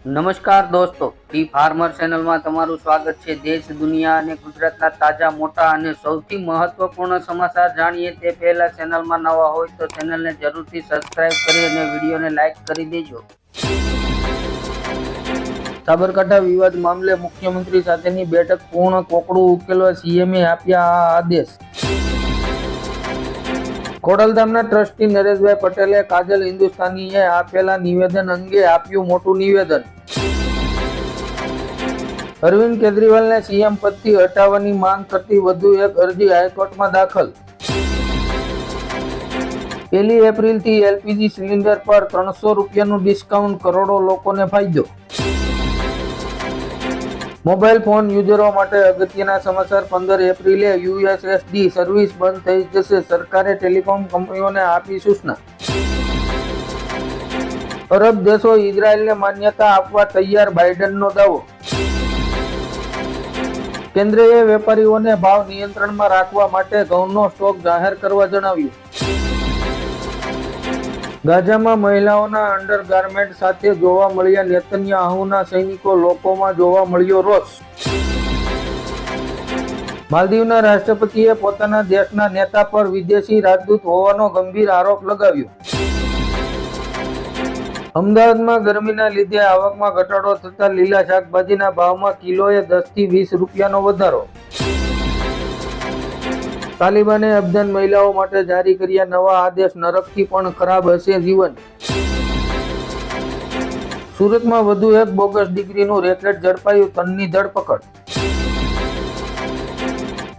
નમસ્કાર દોસ્તો, T farmer ચેનલમાં તમારું સ્વાગત છે। દેશ, દુનિયા અને ગુજરાતના તાજા, મોટા અને સૌથી મહત્વપૂર્ણ સમાચાર જાણીએ તે પહેલા ચેનલમાં નવા હોય તો ચેનલને જરૂરથી સબસ્ક્રાઇબ કરી અને વિડીયોને લાઇક કરી દેજો। સાબરકાંઠા વિવાદ મામલે મુખ્યમંત્રી સાથેની બેઠક પૂર્ણ, કોકડું ઉકેલવા સીએમએ આપ્યા આ આદેશ। ખોડલધામના ટ્રસ્ટી નરેશભાઈ પટેલે કાજલ હિન્દુસ્તાનીએ આપેલા નિવેદન અંગે આપ્યું મોટું નિવેદન। અરવિંદ કેજરીવાલને સીએમ પદથી હટાવવાની માંગ કરતી વધુ એક અરજી હાઈકોર્ટમાં દાખલ। 1 એપ્રિલથી એલપીજી સિલિન્ડર પર 300 રૂપિયાનું ડિસ્કાઉન્ટ, કરોડો લોકોને ફાયદો। મોબાઈલ ફોન યુઝરો માટે અગત્યના સમાચાર। 15 એપ્રિલે યુએસએસડી સર્વિસ બંધ થઈ જશે, સરકારે ટેલિકોમ કંપનીઓને આપી સૂચના। અરબ દેશો ઇઝરાયલને માન્યતા આપવા તૈયાર, બાઇડનનો દાવો। કેન્દ્રએ વેપારીઓને ભાવ નિયંત્રણમાં રાખવા માટે ઘઉંનો સ્ટોક જાહેર કરવા જણાવ્યું। ગાઝામાં મહિલાઓના અંડરગાર્મેન્ટ સાથે જોવા મળ્યા નેતન્યાહુના સૈનિકો, લોકોમાં જોવા મળ્યો રોષ। માલદીવના રાષ્ટ્રપતિએ પોતાના દેશના નેતા પર વિદેશી રાજદૂત હોવાનો ગંભીર આરોપ લગાવ્યો। અમદાવાદમાં ગરમીના લીધે આવકમાં ઘટાડો થતા લીલા શાકભાજીના ભાવમાં કિલોએ 10 થી 20 રૂપિયાનો વધારો। તાલિબાને અફઘાન મહિલાઓ માટે જારી કર્યા નવા આદેશ, નરકથી પણ ખરાબ હશે જીવન। સુરતમાં વધુ એક બોગસ ડિગ્રીનું રેકેટ ઝડપાયું, તનની ધરપકડ।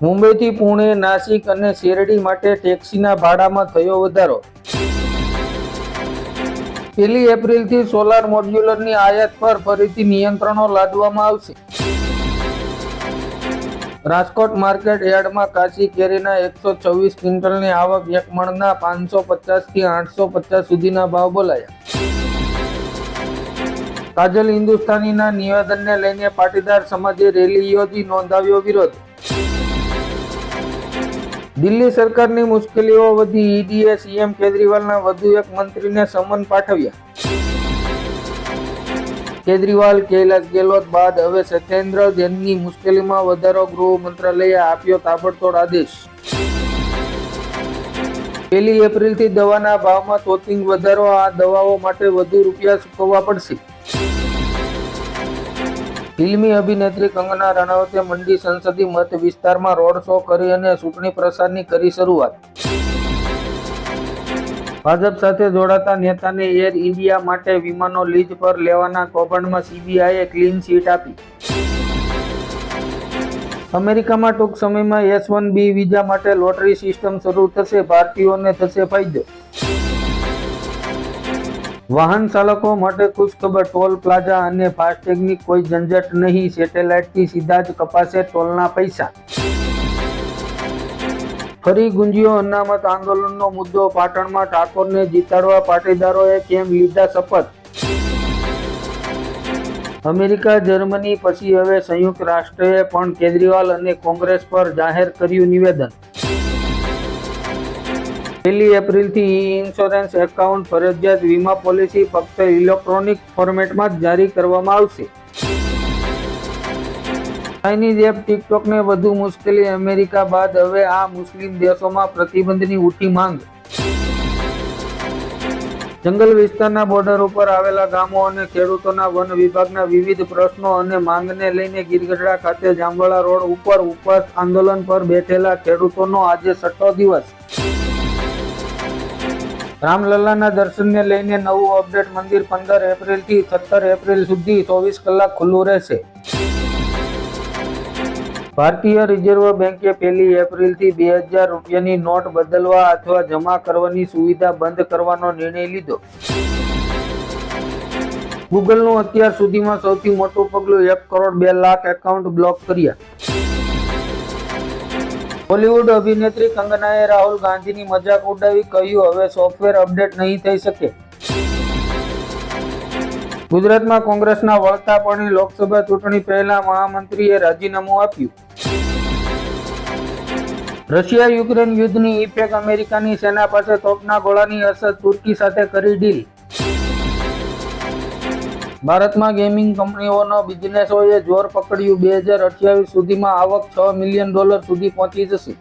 મુંબઈથી પુણે, નાસિક અને શેરડી માટે ટેક્સીના ભાડામાં થયો વધારો। 1 એપ્રિલથી સોલાર મોડ્યુલરની આયાત પર ફરીથી નિયંત્રણો લાદવામાં આવશે। રાજકોટ માર્કેટ યાર્ડમાં કાચી કેરીના 126 ક્વિન્ટલની આવક, એક મણના 550 થી 850 સુધીના ભાવ બોલાયા। કાજલ હિન્દુસ્તાનીના નિવેદનને લઈને પાટીદાર સમાજે રેલી યોજી નોંધાવ્યો વિરોધ। દિલ્હી સરકારની મુશ્કેલીઓ વધી, ઈડીએ સીએમ કેજરીવાલના વધુ એક મંત્રીને સમન પાઠવ્યા। કેજરીવાલ, કૈલાશ ગેહલોત બાદ હવે સત્યેન્દ્ર જૈનની મુશ્કેલીમાં વધારો, ગૃહ મંત્રાલયે આપ્યો તાબડતોડ આદેશ। 1 એપ્રિલથી દવાના ભાવમાં તોતિંગ વધારો, આ દવાઓ માટે વધુ રૂપિયા ચૂકવવા પડશે। ફિલ્મી અભિનેત્રી કંગના રણાવતે મંડી સંસદીય મત વિસ્તારમાં રોડ શો કરી અને ચૂંટણી પ્રચારની કરી શરૂઆત। ભાજપ સાથે જોડાતા નેતાને એર ઇન્ડિયા માટે વિમાનો લીઝ પર લેવાના કૌભાંડમાં સીબીઆઈએ ક્લીન ચીટ આપી। અમેરિકામાં ટૂંક સમયમાં H-1B વિઝા માટે લોટરી સિસ્ટમ શરૂ થશે, ભારતીયોને થશે ફાયદો। વાહન ચાલકો માટે ખુશખબર, ટોલ પ્લાઝા અને ફાસ્ટેગની કોઈ ઝંઝટ નહીં, સેટેલાઇટથી સીધા જ કપાશે ટોલના પૈસા। ફરી ગુંજ્યો અનામત આંદોલનનો મુદ્દો, પાટણમાં ઠાકોરને જીતાડવા પાટીદારોએ કેમ લીધા શપથ। અમેરિકા, જર્મની પછી હવે સંયુક્ત રાષ્ટ્રએ પણ કેજરીવાલ અને કોંગ્રેસ પર જાહેર કર્યું નિવેદન। 1 એપ્રિલથી ઇન્સ્યોરન્સ એકાઉન્ટ ફરજિયાત, વીમા પોલિસી ફક્ત ઇલેક્ટ્રોનિક ફોર્મેટમાં જ જારી કરવામાં આવશે। ચાઇનીઝ એપ ટિકટોકને વધુ મુશ્કેલી, અમેરિકા બાદ હવે આ મુસ્લિમ દેશોમાં પ્રતિબંધની ઉઠી માંગ। જંગલ વિસ્તારના બોર્ડર ઉપર આવેલા ગામો અને ખેડૂતોના વન વિભાગના વિવિધ પ્રશ્નો અને માંગને લઈને ગીરગઢડા ખાતે જામવાળા રોડ ઉપર ઉપવાસ આંદોલન પર બેઠેલા ખેડૂતોનો આજે 6થો દિવસ। રામલલ્લાના દર્શનને લઈને નવું અપડેટ, મંદિર 15 એપ્રિલથી 17 એપ્રિલ સુધી 24 કલાક ખુલ્લું રહેશે। ભારતીય રિઝર્વ બેંકે 1 એપ્રિલથી 2000 રૂપિયાની નોટ બદલવા અથવા જમા કરવાની સુવિધા બંધ કરવાનો નિર્ણય લીધો। ગૂગલનું અત્યાર સુધીમાં સૌથી મોટું પગલું, 1 કરોડ 2 લાખ એકાઉન્ટ બ્લોક કર્યા। બોલિવૂડ અભિનેત્રી કંગનાએ રાહુલ ગાંધીની મજાક ઉડાવી, કહ્યું હવે સોફ્ટવેર અપડેટ નહીં થઈ શકે। ગુજરાતમાં કોંગ્રેસના વળતા પડી, લોકસભા ચૂંટણી પહેલા મહામંત્રીએ રાજીનામું આપ્યું। રશિયા યુક્રેન યુદ્ધની ઇફેક્ટ, અમેરિકાની સેના પાસે તોપના ગોળાની અસર, તુર્કી સાથે કરી ડીલ। ભારતમાં ગેમિંગ કંપનીઓનો બિઝનેસોએ જોર પકડ્યું. 2028 સુધીમાં આવક $6 મિલિયન સુધી પહોંચી જશે.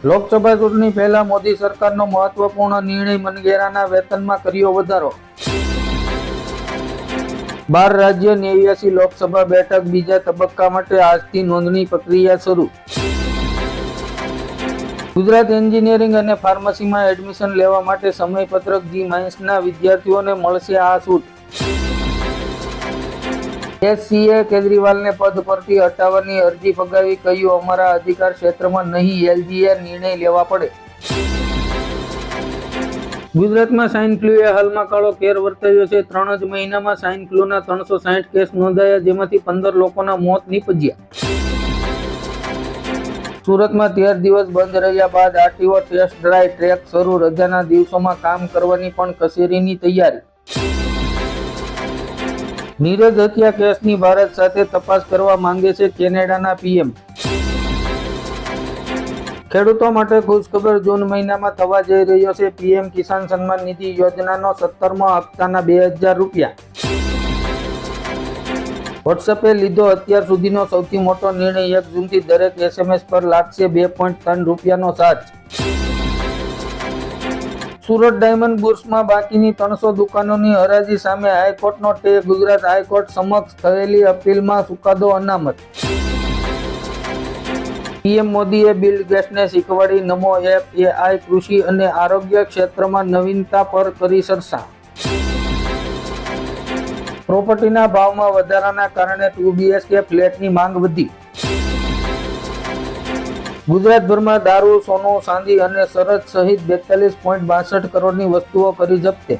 લોકસભા ચૂંટણી પહેલા મોદી સરકારનો મહત્વપૂર્ણ નિર્ણય, મનરેગાના વેતનમાં કર્યો વધારો. 12 રાજ્ય 89 લોકસભા બેઠક બીજા તબક્કા માટે આજથી નોંધણી પ્રક્રિયા શરૂ. ગુજરાત એન્જિનિયરિંગ અને ફાર્મસીમાં એડમિશન લેવા માટે સમયપત્રક G-ના વિદ્યાર્થીઓને મળશે આ છૂટ. એસસીએ કેજરીવાલને પદ પરથી હટાવવાની અરજી ફગાવી કહ્યું, અમારા અધિકાર ક્ષેત્રમાં નહીં એલજીએ નિર્ણય લેવા પડે. ગુજરાતમાં સ્વાઇન ફ્લુએ હાલમાં કાળો કેર વર્તાવ્યો છે. 3 જ મહિનામાં સ્વાઇન ફ્લુના 360 કેસ નોંધાયા, જેમાંથી 15 લોકોના મોત નીપજ્યા. સુરતમાં 13 દિવસ બંધ રહ્યા બાદ આરટીઓ ટેસ્ટ ડ્રાઈવ ટ્રેક શરૂ. રજાના દિવસોમાં કામ કરવાની પણ કચેરીની તૈયારી. નીરજ હત્યા કેસની ભારત સાથે તપાસ કરવા માંગે છે કેનેડાના પીએમ. ખેડૂતો માટે ખુશખબર, જૂન મહિનામાં થવા જઈ રહ્યો છે પીએમ કિસાન સન્માન નિધિ યોજનાનો 17મો હપ્તાના $2000. વોટ્સએપે લીધો અત્યાર સુધીનો સૌથી મોટો નિર્ણય. 1 જૂનથી દરેક એસએમએસ પર લાગશે $2.3 ચાર્જ. સુરત ડાયમંડ બુર્સમાં બાકીની 300 દુકાનોની હરાજી સામે હાઈકોર્ટનો સ્ટે. ગુજરાત હાઈકોર્ટ સમક્ષ થયેલી અપીલમાં ચુકાદો અનામત. પીએમ મોદીએ બિલ ગેટ્સને શીખવાડી નમો એપ. એઆઈ કૃષિ અને આરોગ્ય ક્ષેત્રમાં નવીનતા પર કરી ચર્ચા. પ્રોપર્ટીના ભાવમાં વધારાના કારણે 2 BHK ફ્લેટની માંગ વધી. ગુજરાતભરમાં દારૂ, સોનું, ચાંદી અને ચરસ સહિત 42.62 કરોડની વસ્તુઓ કરી જપ્તે.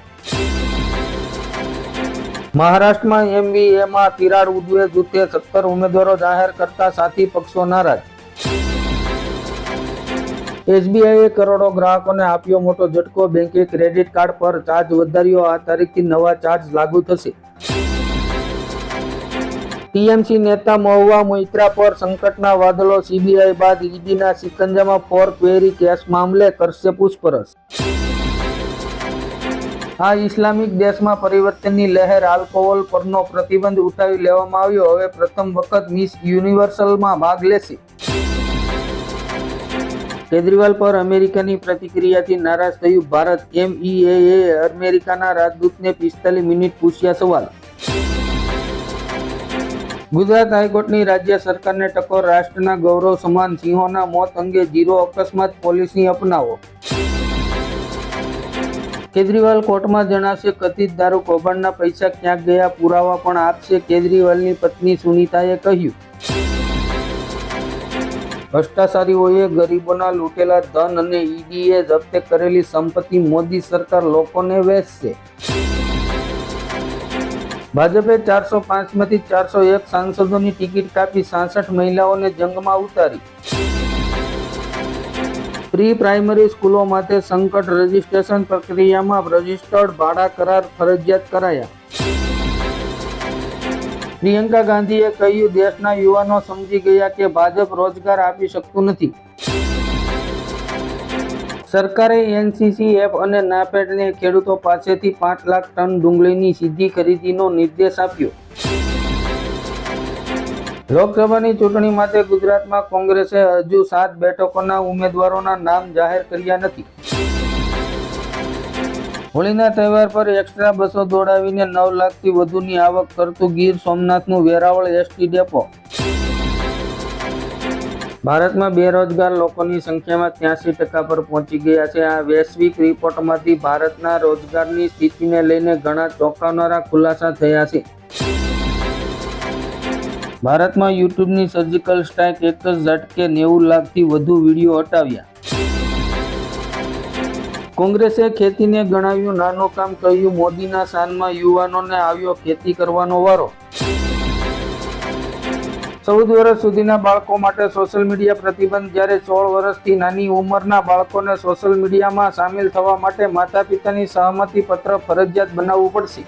મહારાષ્ટ્રમાં MVAમાં તિરાડ ઉદ્વે જૂથે 17 ઉમેદવારો જાહેર કરતા સાથી પક્ષો નારાજ. એસબીઆઈએ કરોડો ગ્રાહકોને આપ્યો મોટો ઝટકો. બેંકે ક્રેડિટ કાર્ડ પર ચાર્જ વધાર્યો. આ તારીખથી નવા ચાર્જ લાગુ થશે. ટીએમસી નેતા મહુવા મોઇત્રા પર સંકટના વાદળો. સીબીઆઈ બાદ ઈડીના સિકંજામાં 4 ક્વેરી કેસ મામલે કરશે પૂછપરછ. આ ઇસ્લામિક દેશમાં પરિવર્તનની લહેર. આલ્કોહોલ પરનો પ્રતિબંધ ઉઠાવી લેવામાં આવ્યો. હવે પ્રથમ વખત મિસ યુનિવર્સલમાં ભાગ લેશે. કેજરીવાલ પર અમેરિકાની પ્રતિક્રિયાથી નારાજ થયું ભારત. MEAએ અમેરિકાના રાજદૂતને 45 મિનિટ પૂછ્યા સવાલ. ગુજરાત હાઈકોર્ટની રાજ્ય સરકારને ટકોર. રાષ્ટ્રના ગૌરવ સમાન સિંહોના મોત અંગે 0 અકસ્માત પોલિસી અપનાવો. કેજરીવાલ કોર્ટમાં જણાવશે કથિત દારૂ કૌભાંડના પૈસા ક્યાં ગયા, પુરાવા પણ આપશે. કેજરીવાલની પત્ની સુનીતાએ કહ્યું. ભ્રષ્ટાચારીઓએ ગરીબોના લૂંટેલા ધન અને ઈડીએ જપ્ત કરેલી સંપત્તિ મોદી સરકાર લોકોને વહેંચશે. ભાજપે 405માંથી 401 સાંસદોની ટિકિટ કાપી. 66 મહિલાઓને જંગમાં ઉતારી. પ્રી પ્રાઇમરી સ્કૂલો માટે સંકટ. રજીસ્ટ્રેશન પ્રક્રિયામાં રજીસ્ટર્ડ ભાડા કરાર ફરજિયાત કરાયા. પ્રિયંકા ગાંધીએ કહ્યું, દેશના યુવાનો સમજી ગયા કે ભાજપ રોજગાર આપી શકતું નથી. સરકારે NCCF અને નાફેડને ખેડૂતો પાસેથી 5 લાખ ટન ડુંગળીની સીધી ખરીદીનો નિર્દેશ આપ્યો. લોકસભાની ચૂંટણી માટે ગુજરાતમાં કોંગ્રેસે હજુ 7 બેઠકોના ઉમેદવારોના નામ જાહેર કર્યા નથી. હોળીના તહેવાર પર એક્સ્ટ્રા બસો દોડાવીને 9 લાખથી વધુની આવક કરતું ગીર સોમનાથનું વેરાવળ એસટી ડેપો. ભારતમાં બેરોજગાર લોકોની સંખ્યામાં 83% પર પહોંચી ગયા છે. આ વૈશ્વિક રિપોર્ટમાંથી ભારતના રોજગારની સ્થિતિને લઈને ઘણા ચોંકાવનારા ખુલાસા થયા છે. ભારતમાં યુટ્યુબની સર્જિકલ સ્ટ્રાઇક. એક જ ઝટકે 90 લાખથી વધુ વિડીયો હટાવ્યા. કોંગ્રેસે ખેતીને ગણાવ્યું નાનું કામ. કહ્યું, મોદીના શાનમાં યુવાનોને આવ્યો ખેતી કરવાનો વારો. 14 વર્ષ સુધીના બાળકો માટે સોશિયલ મીડિયા પ્રતિબંધ. જ્યારે 16 વર્ષથી નાની ઉંમરના બાળકોને સોશિયલ મીડિયામાં સામેલ થવા માટે માતા પિતાની સહમતિ પત્ર ફરજિયાત બનાવવું પડશે.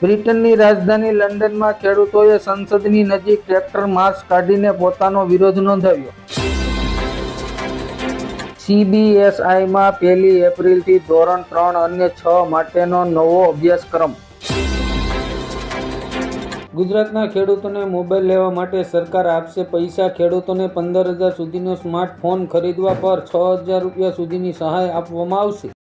બ્રિટનની રાજધાની લંડનમાં ખેડૂતોએ સંસદની નજીક ટ્રેક્ટર માસ્ક કાઢીને પોતાનો વિરોધ નોંધાવ્યો. CBSIમાં 1 એપ્રિલથી ધોરણ 3 અને 6 માટેનો નવો અભ્યાસક્રમ. ગુજરાતના ખેડૂતોને મોબાઈલ લેવા માટે સરકાર આપશે પૈસા. ખેડૂતોને 15,000 સુધીનો સ્માર્ટફોન ખરીદવા પર 6,000 રૂપિયા સુધીની સહાય આપવામાં આવશે.